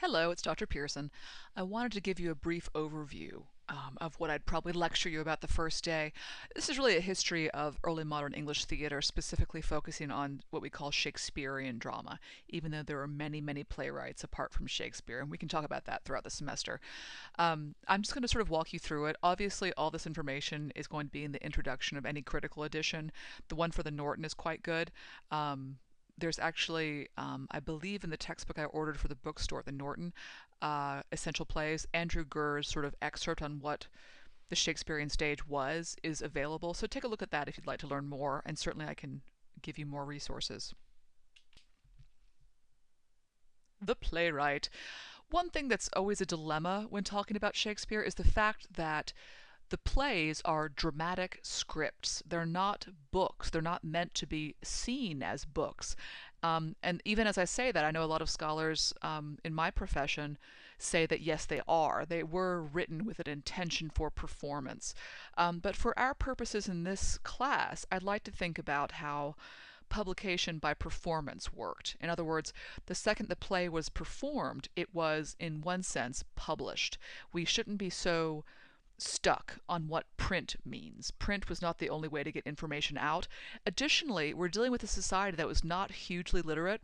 Hello, it's Dr. Pearson. I wanted to give you a brief overview of what I'd probably lecture you about the first day. This is really a history of early modern English theater, specifically focusing on what we call Shakespearean drama, even though there are many, many playwrights apart from Shakespeare, and we can talk about that throughout the semester. I'm just going to sort of walk you through it. Obviously, all this information is going to be in the introduction of any critical edition. The one for the Norton is quite good. There's actually, I believe in the textbook I ordered for the bookstore, the Norton Essential Plays, Andrew Gurr's sort of excerpt on what the Shakespearean stage was is available. So take a look at that if you'd like to learn more, and certainly I can give you more resources. The playwright. One thing that's always a dilemma when talking about Shakespeare is the fact that the plays are dramatic scripts. They're not books. They're not meant to be seen as books. And even as I say that, I know a lot of scholars in my profession say that yes, they are. They were written with an intention for performance. But for our purposes in this class, I'd like to think about how publication by performance worked. In other words, the second the play was performed, it was, in one sense, published. We shouldn't be so stuck on what print means. Print was not the only way to get information out. Additionally, we're dealing with a society that was not hugely literate,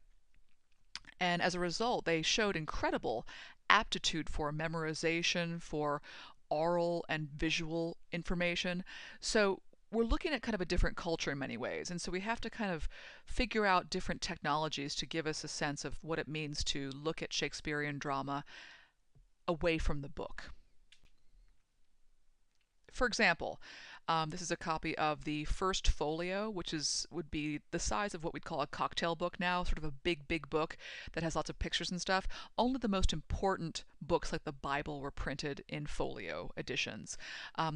and as a result, they showed incredible aptitude for memorization, for oral and visual information. So we're looking at kind of a different culture in many ways. And so we have to kind of figure out different technologies to give us a sense of what it means to look at Shakespearean drama away from the book. For example, this is a copy of the first folio, which would be the size of what we'd call a cocktail book now, sort of a big, big book that has lots of pictures and stuff. Only the most important books like the Bible were printed in folio editions.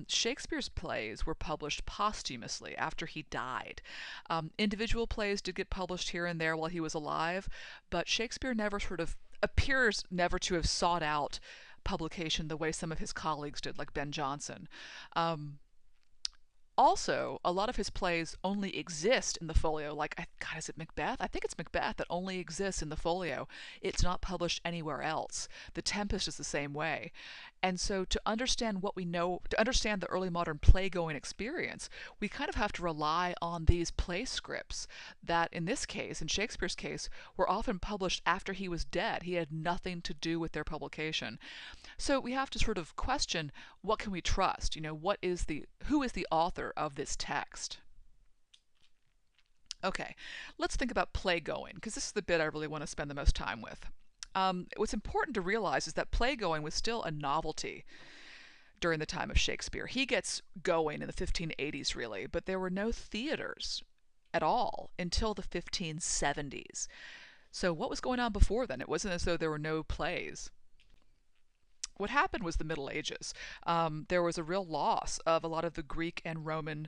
Shakespeare's plays were published posthumously after he died. Individual plays did get published here and there while he was alive, but Shakespeare never sort of appears never to have sought out publication the way some of his colleagues did, like Ben Jonson. Um, Also, a lot of his plays only exist in the folio. Like, God, is it Macbeth? I think it's Macbeth that only exists in the folio. It's not published anywhere else. The Tempest is the same way. And so, to understand what we know, to understand the early modern play-going experience, we kind of have to rely on these play scripts that, in this case, in Shakespeare's case, were often published after he was dead. He had nothing to do with their publication. So we have to sort of question, what can we trust? Who is the author of this text? Okay, let's think about play going, because this is the bit I really want to spend the most time with. What's important to realize is that play going was still a novelty during the time of Shakespeare. He gets going in the 1580s, really, but there were no theaters at all until the 1570s. So, what was going on before then? It wasn't as though there were no plays. What happened was the Middle Ages. There was a real loss of a lot of the Greek and Roman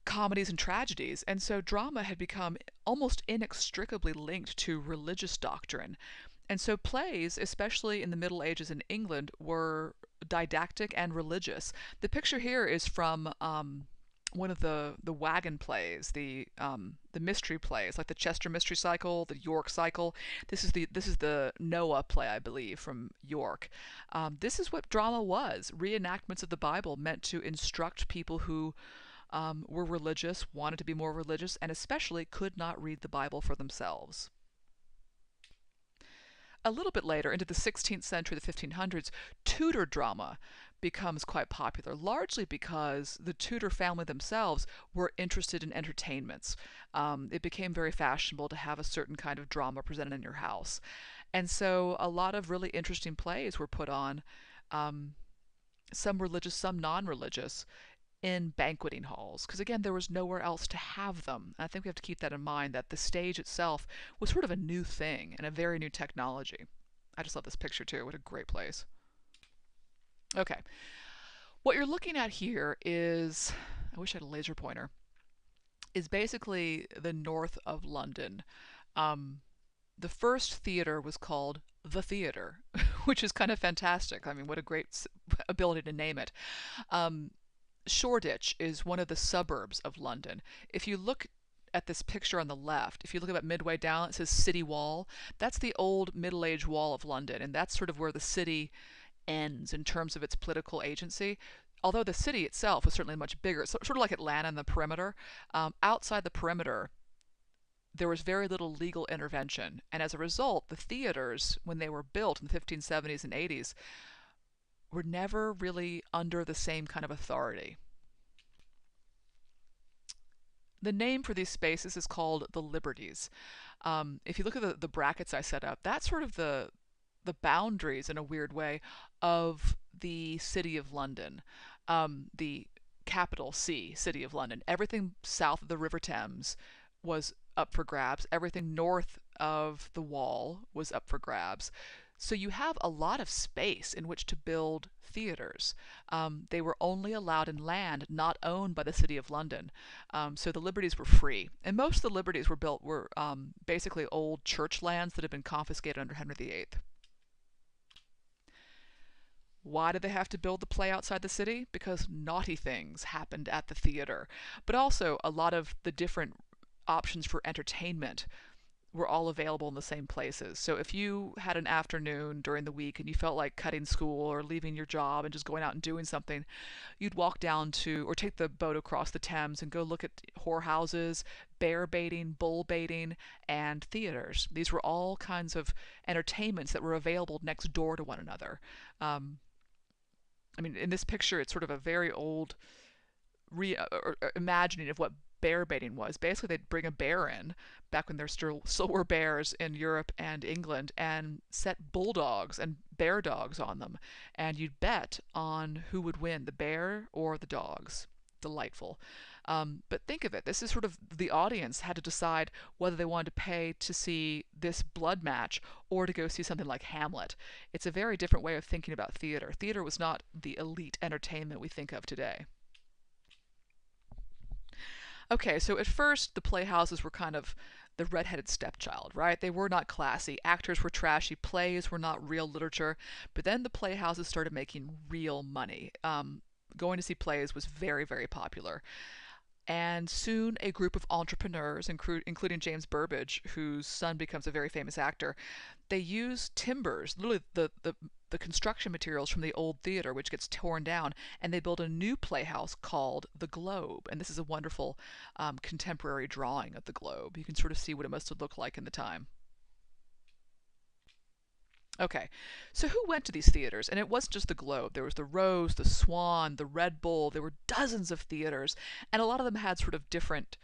comedies and tragedies, and so drama had become almost inextricably linked to religious doctrine. And so plays, especially in the Middle Ages in England, were didactic and religious. The picture here is from one of the wagon plays, the mystery plays, like the Chester Mystery Cycle, the York Cycle. This is the Noah play, I believe, from York. This is what drama was. Reenactments of the Bible meant to instruct people who were religious, wanted to be more religious, and especially could not read the Bible for themselves. A little bit later, into the 16th century, the 1500s, Tudor drama becomes quite popular, largely because the Tudor family themselves were interested in entertainments. It became very fashionable to have a certain kind of drama presented in your house. And so a lot of really interesting plays were put on, um, some religious, some non religious, in banqueting halls, because again, there was nowhere else to have them. And I think we have to keep that in mind, that the stage itself was sort of a new thing and a very new technology. I just love this picture too. What a great place. Okay, what you're looking at here is, I wish I had a laser pointer, is basically the north of London. Um, the first theater was called the Theater, which is kind of fantastic. I mean, what a great ability to name it. Um, Shoreditch is one of the suburbs of London. If you look at this picture on the left, if you look about midway down, it says City Wall. That's the old Middle Age wall of London, and that's sort of where the city ends in terms of its political agency. Although the city itself was certainly much bigger, so, sort of like Atlanta and the perimeter. Outside the perimeter, there was very little legal intervention, and as a result, the theaters, when they were built in the 1570s and 80s, were never really under the same kind of authority. The name for these spaces is called the Liberties. If you look at the brackets I set up, that's sort of the boundaries in a weird way of the City of London, the capital C, City of London. Everything south of the River Thames was up for grabs. Everything north of the Wall was up for grabs. So you have a lot of space in which to build theaters. They were only allowed in land not owned by the City of London. So the liberties were free. And most of the liberties were basically old church lands that had been confiscated under Henry VIII. Why did they have to build the play outside the city? Because naughty things happened at the theater. But also, a lot of the different options for entertainment were all available in the same places. So if you had an afternoon during the week and you felt like cutting school or leaving your job and just going out and doing something, you'd walk down to, or take the boat across the Thames and go look at whorehouses, bear baiting, bull baiting, and theaters. These were all kinds of entertainments that were available next door to one another. I mean, in this picture, it's sort of a very old imagining of what bear baiting was. Basically, they'd bring a bear in, back when there still were bears in Europe and England, and set bulldogs and bear dogs on them. And you'd bet on who would win, the bear or the dogs. Delightful. But think of it, this is sort of the audience had to decide whether they wanted to pay to see this blood match or to go see something like Hamlet. It's a very different way of thinking about theater. Theater was not the elite entertainment we think of today. Okay, so at first the playhouses were kind of the redheaded stepchild, right? They were not classy. Actors were trashy. Plays were not real literature. But then the playhouses started making real money. Going to see plays was very, very popular. And soon a group of entrepreneurs, including James Burbage, whose son becomes a very famous actor, they use timbers, literally the construction materials from the old theater, which gets torn down, and they build a new playhouse called the Globe. And this is a wonderful contemporary drawing of the Globe. You can sort of see what it must have looked like in the time. Okay, so who went to these theaters? And it wasn't just the Globe. There was the Rose, the Swan, the Red Bull. There were dozens of theaters, and a lot of them had sort of different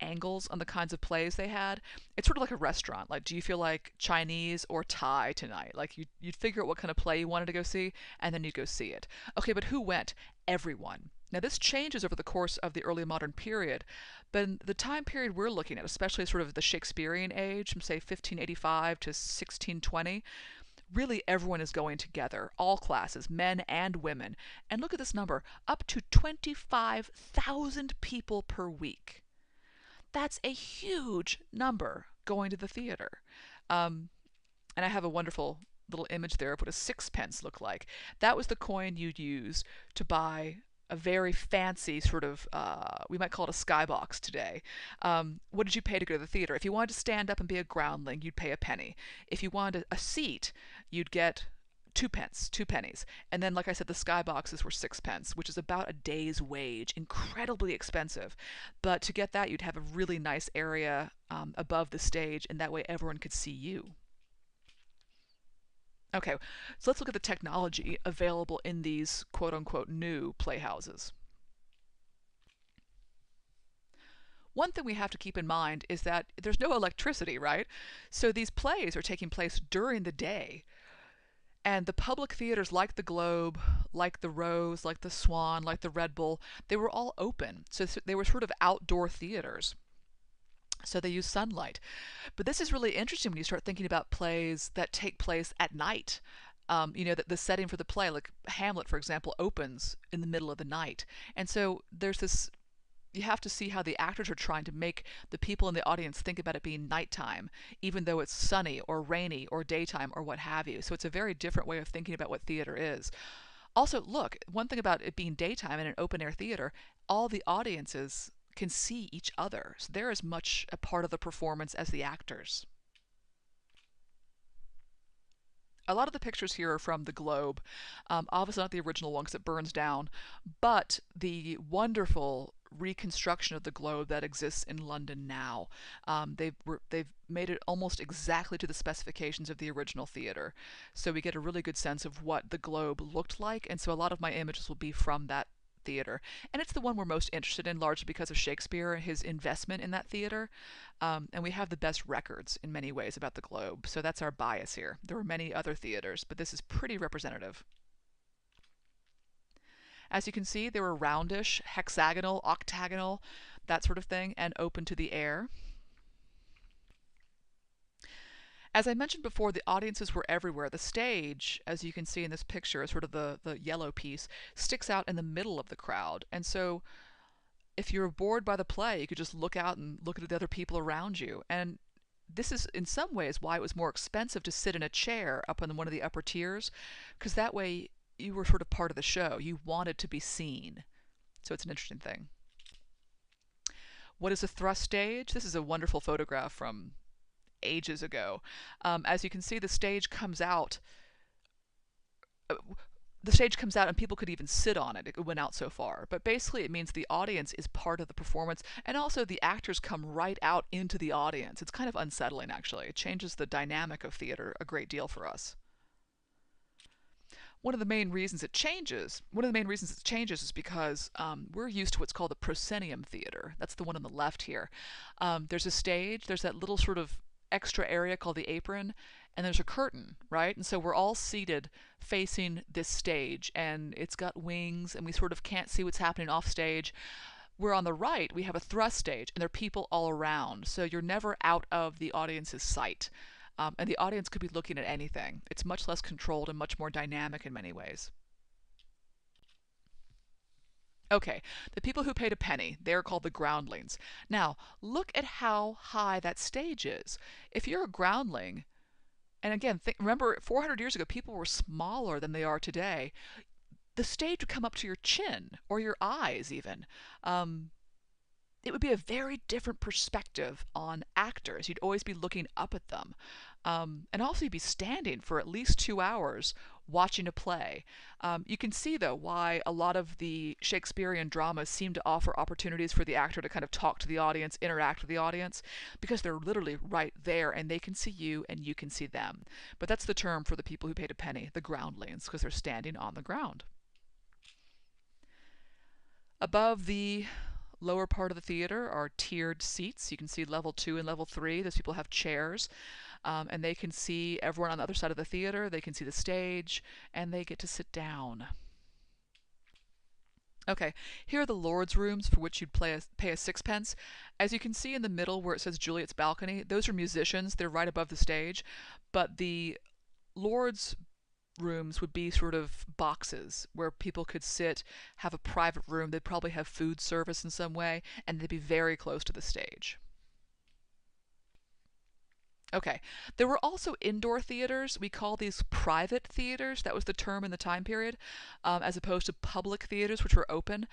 angles on the kinds of plays they had. It's sort of like a restaurant. Like, do you feel like Chinese or Thai tonight? Like, you'd figure out what kind of play you wanted to go see, and then you'd go see it. Okay, but who went? Everyone. Now, this changes over the course of the early modern period, but in the time period we're looking at, especially sort of the Shakespearean age, from say 1585 to 1620, really everyone is going together, all classes, men and women. And look at this number, up to 25,000 people per week. That's a huge number going to the theater. And I have a wonderful little image there of what a sixpence looked like. That was the coin you'd use to buy a very fancy sort of, we might call it a skybox today. What did you pay to go to the theater? If you wanted to stand up and be a groundling, you'd pay a penny. If you wanted a seat, you'd get 2 pence, 2 pennies. And then, like I said, the skyboxes were 6 pence, which is about a day's wage. Incredibly expensive. But to get that, you'd have a really nice area above the stage, and that way everyone could see you. Okay, so let's look at the technology available in these quote-unquote new playhouses. One thing we have to keep in mind is that there's no electricity, right? So these plays are taking place during the day. And the public theaters like the Globe, like the Rose, like the Swan, like the Red Bull, they were all open. So they were sort of outdoor theaters. So they use sunlight. But this is really interesting when you start thinking about plays that take place at night. The setting for the play, like Hamlet, for example, opens in the middle of the night. And so there's this, you have to see how the actors are trying to make the people in the audience think about it being nighttime, even though it's sunny or rainy or daytime or what have you. So it's a very different way of thinking about what theater is. Also, look, one thing about it being daytime in an open-air theater, all the audiences can see each other. So they're as much a part of the performance as the actors. A lot of the pictures here are from the Globe. Obviously not the original one because it burns down, but the wonderful reconstruction of the Globe that exists in London now. They've made it almost exactly to the specifications of the original theater, so we get a really good sense of what the Globe looked like. And so a lot of my images will be from that theater, and it's the one we're most interested in, largely because of Shakespeare and his investment in that theater. And we have the best records in many ways about the Globe, so that's our bias here. There were many other theaters, but this is pretty representative. As you can see, they were roundish, hexagonal, octagonal, that sort of thing, and open to the air. As I mentioned before, the audiences were everywhere. The stage, as you can see in this picture, is sort of the yellow piece, sticks out in the middle of the crowd. And so if you're bored by the play, you could just look out and look at the other people around you. And this is in some ways why it was more expensive to sit in a chair up on one of the upper tiers, because that way you were sort of part of the show. You wanted to be seen. So it's an interesting thing. What is a thrust stage? This is a wonderful photograph from ages ago. As you can see, the stage comes out. The stage comes out and people could even sit on it. It went out so far. But basically, it means the audience is part of the performance, and also the actors come right out into the audience. It's kind of unsettling, actually. It changes the dynamic of theater a great deal for us. One of the main reasons it changes is because we're used to what's called the proscenium theater. That's the one on the left here. There's a stage, there's that little sort of extra area called the apron, and there's a curtain, right? And so we're all seated facing this stage, and it's got wings, and we sort of can't see what's happening off stage. Where on the right, we have a thrust stage, and there are people all around, so you're never out of the audience's sight. And the audience could be looking at anything. It's much less controlled and much more dynamic in many ways. Okay, the people who paid a penny, they're called the groundlings. Now, look at how high that stage is. If you're a groundling, and again, remember 400 years ago, people were smaller than they are today, the stage would come up to your chin, or your eyes even. It would be a very different perspective on actors. You'd always be looking up at them. And also you'd be standing for at least 2 hours watching a play. You can see, though, why a lot of the Shakespearean dramas seem to offer opportunities for the actor to kind of talk to the audience, interact with the audience, because they're literally right there and they can see you and you can see them. But that's the term for the people who paid a penny, the groundlings, because they're standing on the ground. Above the lower part of the theater are tiered seats. You can see level 2 and level 3. Those people have chairs, and they can see everyone on the other side of the theater. They can see the stage, and they get to sit down. Okay, here are the Lord's rooms for which you'd pay a sixpence. As you can see in the middle where it says Juliet's balcony, those are musicians. They're right above the stage. But the Lord's rooms would be sort of boxes where people could sit, have a private room. They'd probably have food service in some way, and they'd be very close to the stage. Okay, there were also indoor theaters. We call these private theaters. That was the term in the time period, as opposed to public theaters, which were open.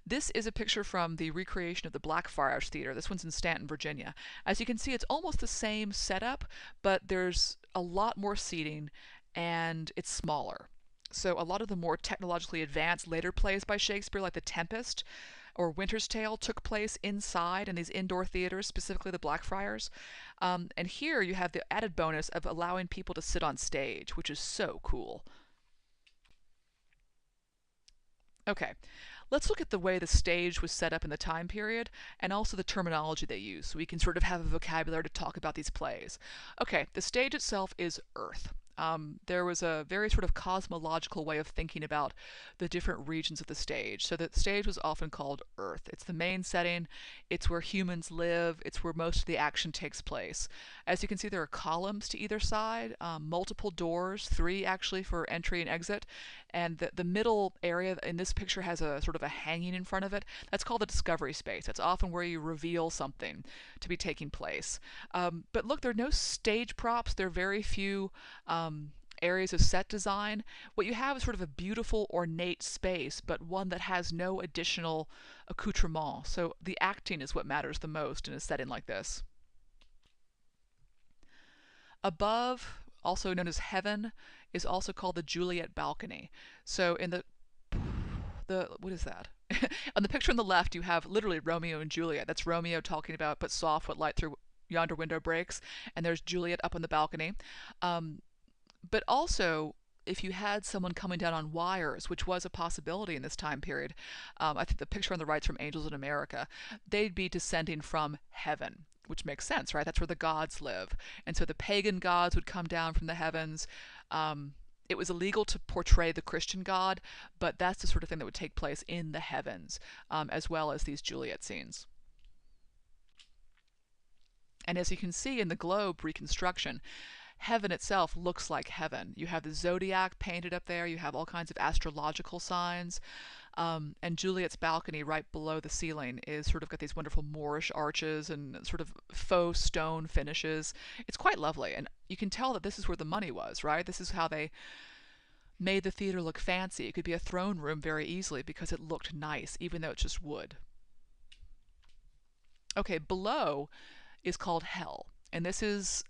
This is a picture from the recreation of the Blackfriars Theater. This one's in Stanton, Virginia. As you can see, it's almost the same setup, but there's a lot more seating and it's smaller. So a lot of the more technologically advanced later plays by Shakespeare, like The Tempest or Winter's Tale, took place inside in these indoor theaters, specifically the Blackfriars. And here you have the added bonus of allowing people to sit on stage, which is so cool. Okay, let's look at the way the stage was set up in the time period and also the terminology they use, so we can sort of have a vocabulary to talk about these plays. Okay, the stage itself is Earth. There was a very sort of cosmological way of thinking about the different regions of the stage. So the stage was often called Earth. It's the main setting. It's where humans live. It's where most of the action takes place. As you can see, there are columns to either side, multiple doors, 3 actually for entry and exit. And the middle area in this picture has a sort of a hanging in front of it. That's called the discovery space. That's often where you reveal something to be taking place. But look, there are no stage props. There are very few areas of set design, what you have is sort of a beautiful, ornate space, but one that has no additional accoutrement. So the acting is what matters the most in a setting like this. Above, also known as heaven, is also called the Juliet balcony. So in the what is that? On the picture on the left, you have literally Romeo and Juliet. That's Romeo talking about "But soft, what light through yonder window breaks," and there's Juliet up on the balcony. Um, but also, if you had someone coming down on wires, which was a possibility in this time period, I think the picture on the right's from Angels in America, they'd be descending from heaven, which makes sense, right? That's where the gods live. And so the pagan gods would come down from the heavens. Um, it was illegal to portray the Christian God, but that's the sort of thing that would take place in the heavens, as well as these Juliet scenes. And as you can see in the globe reconstruction, heaven itself looks like heaven. You have the zodiac painted up there, you have all kinds of astrological signs, and Juliet's balcony right below the ceiling is sort of got these wonderful Moorish arches and sort of faux stone finishes. It's quite lovely, and you can tell that this is where the money was, right? This is how they made the theater look fancy. It could be a throne room very easily because it looked nice, even though it's just wood. Okay, below is called hell. And this is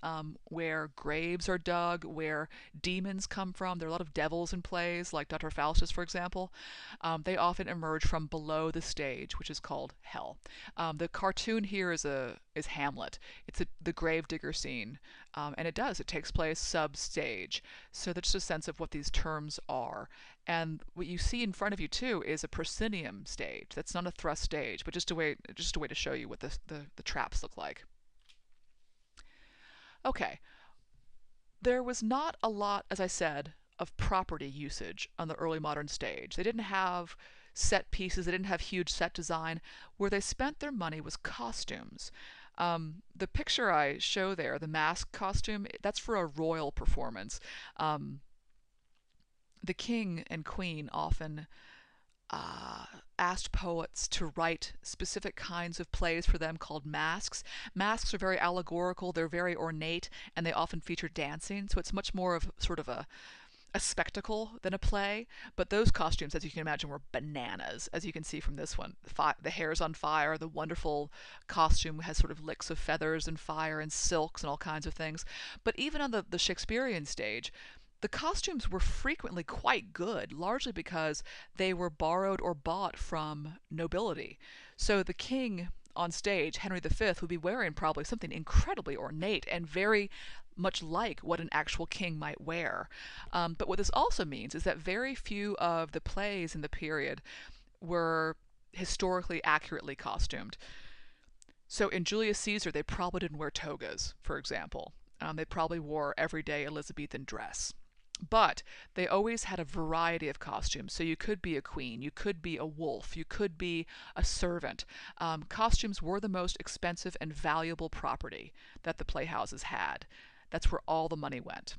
where graves are dug, where demons come from. There are a lot of devils in plays, like Dr. Faustus, for example. They often emerge from below the stage, which is called hell. The cartoon here is Hamlet. It's the gravedigger scene, and it takes place sub-stage. So there's just a sense of what these terms are. And what you see in front of you too is a proscenium stage. That's not a thrust stage, but just a way to show you what the traps look like. Okay, there was not a lot, as I said, of property usage on the early modern stage. They didn't have set pieces, they didn't have huge set design. Where they spent their money was costumes. The picture I show there, the mask costume, that's for a royal performance. The king and queen often uh, asked poets to write specific kinds of plays for them called masks. Masks are very allegorical, they're very ornate, and they often feature dancing, so it's much more of sort of a spectacle than a play. But those costumes, as you can imagine, were bananas, as you can see from this one. The hair's on fire, the wonderful costume has sort of licks of feathers and fire and silks and all kinds of things. But even on the Shakespearean stage, the costumes were frequently quite good, largely because they were borrowed or bought from nobility. So the king on stage, Henry V, would be wearing probably something incredibly ornate and very much like what an actual king might wear. But what this also means is that very few of the plays in the period were historically accurately costumed. So in Julius Caesar, they probably didn't wear togas, for example. They probably wore everyday Elizabethan dress. But they always had a variety of costumes. So you could be a queen, you could be a wolf, you could be a servant. Costumes were the most expensive and valuable property that the playhouses had. That's where all the money went.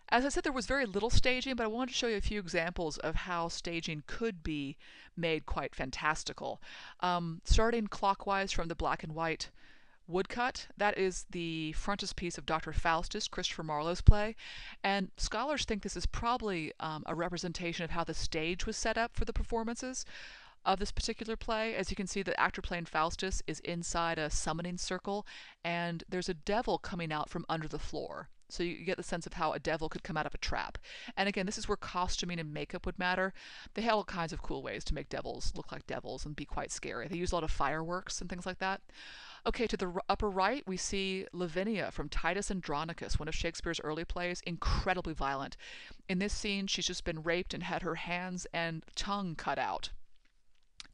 As I said, there was very little staging, but I wanted to show you a few examples of how staging could be made quite fantastical. Starting clockwise from the black and white woodcut, that is the frontispiece of Dr. Faustus, Christopher Marlowe's play, and scholars think this is probably a representation of how the stage was set up for the performances of this particular play. As you can see, the actor playing Faustus is inside a summoning circle, and there's a devil coming out from under the floor. So you get the sense of how a devil could come out of a trap. And again, this is where costuming and makeup would matter. They had all kinds of cool ways to make devils look like devils and be quite scary. They used a lot of fireworks and things like that. Okay, to the upper right, we see Lavinia from Titus Andronicus, one of Shakespeare's early plays, incredibly violent. In this scene, she's just been raped and had her hands and tongue cut out.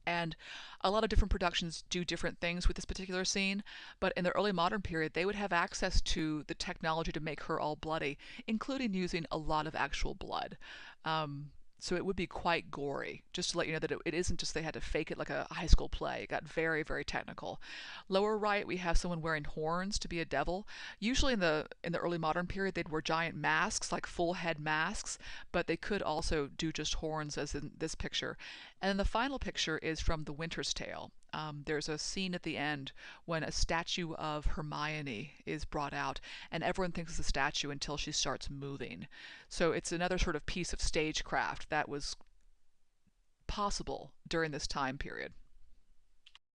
And a lot of different productions do different things with this particular scene, but in the early modern period, they would have access to the technology to make her all bloody, including using a lot of actual blood. So it would be quite gory, just to let you know that it isn't just they had to fake it like a high school play. It got very, very technical. Lower right, we have someone wearing horns to be a devil. Usually in the early modern period, they'd wear giant masks, like full head masks, but they could also do just horns, as in this picture. And then the final picture is from The Winter's Tale. There's a scene at the end when a statue of Hermione is brought out, and everyone thinks it's a statue until she starts moving. So it's another sort of piece of stagecraft that was possible during this time period.